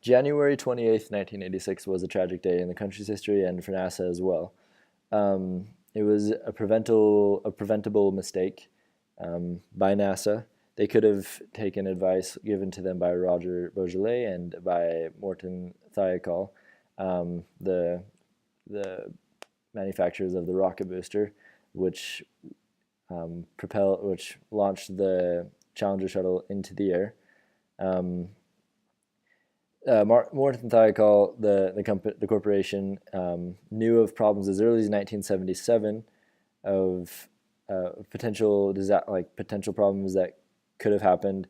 January 28th, 1986 was a tragic day in the country's history and for NASA as well. It was a preventable mistake by NASA. They could have taken advice given to them by Roger Bourgelat and by Morton Thiokol, the manufacturers of the rocket booster, which which launched the Challenger shuttle into the air. Morton Thiokol, the corporation, knew of problems as early as 1977 of potential problems that could have happened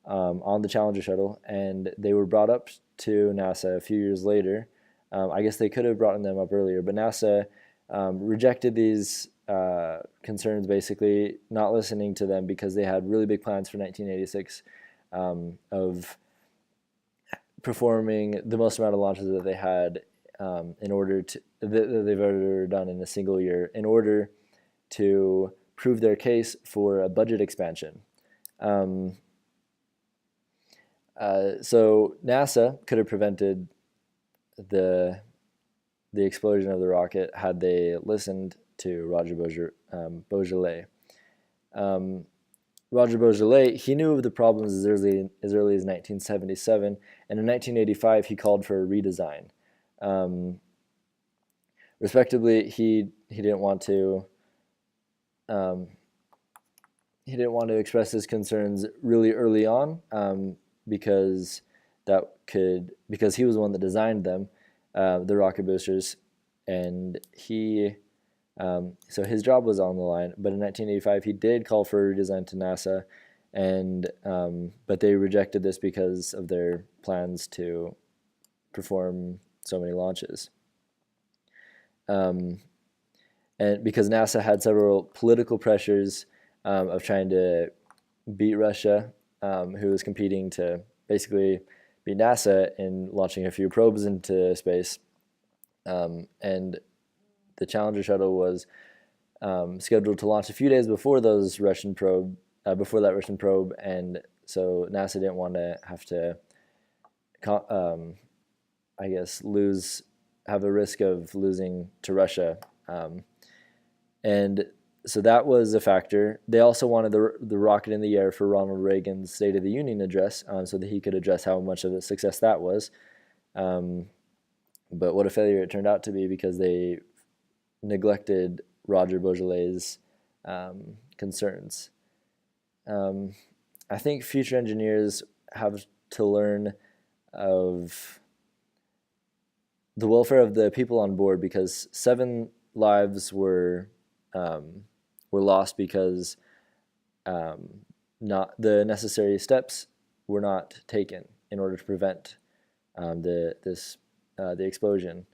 on the Challenger shuttle, and they were brought up to NASA a few years later. I guess they could have brought them up earlier, but NASA rejected these concerns, basically not listening to them because they had really big plans for 1986 of performing the most amount of launches that they had in order to that they've ever done in a single year in order to prove their case for a budget expansion. So NASA could have prevented the explosion of the rocket had they listened to Roger Bourgelat. Roger Bourgelat, he knew of the problems as early as 1977, and in 1985 he called for a redesign. Respectively, he didn't want to express his concerns really early on because he was the one that designed them, the rocket boosters, and so his job was on the line. But in 1985, he did call for a redesign to NASA, but they rejected this because of their plans to perform so many launches. And because NASA had several political pressures of trying to beat Russia, who was competing to basically beat NASA in launching a few probes into space, and the Challenger shuttle was scheduled to launch a few days before that Russian probe, and so NASA didn't want to have to, have a risk of losing to Russia, and so that was a factor. They also wanted the rocket in the air for Ronald Reagan's State of the Union address, so that he could address how much of a success that was. But what a failure it turned out to be, because they neglected Roger Bourgelat's concerns. I think future engineers have to learn of the welfare of the people on board, because 7 lives were lost because not the necessary steps were not taken in order to prevent the explosion.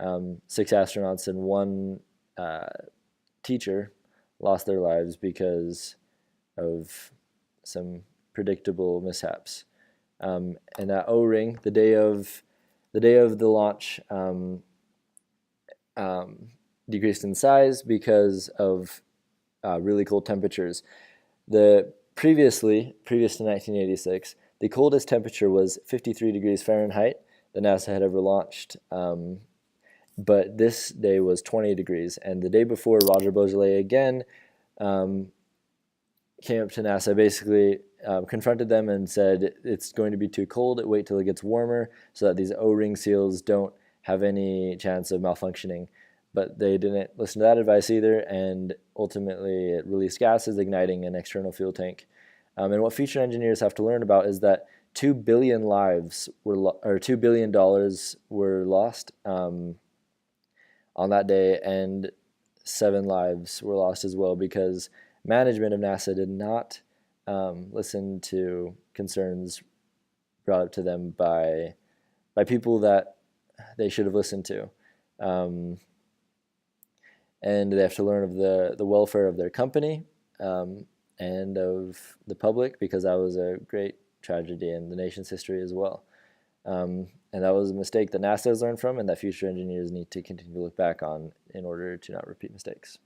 6 astronauts and 1 teacher lost their lives because of some predictable mishaps. And that O-ring, the day of the launch, decreased in size because of really cold temperatures. Previous to 1986, the coldest temperature was 53 degrees Fahrenheit that NASA had ever launched. But this day was 20 degrees, and the day before, Roger Bourgelat again came up to NASA, basically confronted them and said, it's going to be too cold, wait till it gets warmer so that these O-ring seals don't have any chance of malfunctioning. But they didn't listen to that advice either, and ultimately it released gases, igniting an external fuel tank. And what future engineers have to learn about is that 2 billion lives or $2 billion were lost on that day, and 7 lives were lost as well, because management of NASA did not listen to concerns brought up to them by people that they should have listened to. And they have to learn of the welfare of their company and of the public, because that was a great tragedy in the nation's history as well. And that was a mistake that NASA has learned from, and that future engineers need to continue to look back on in order to not repeat mistakes.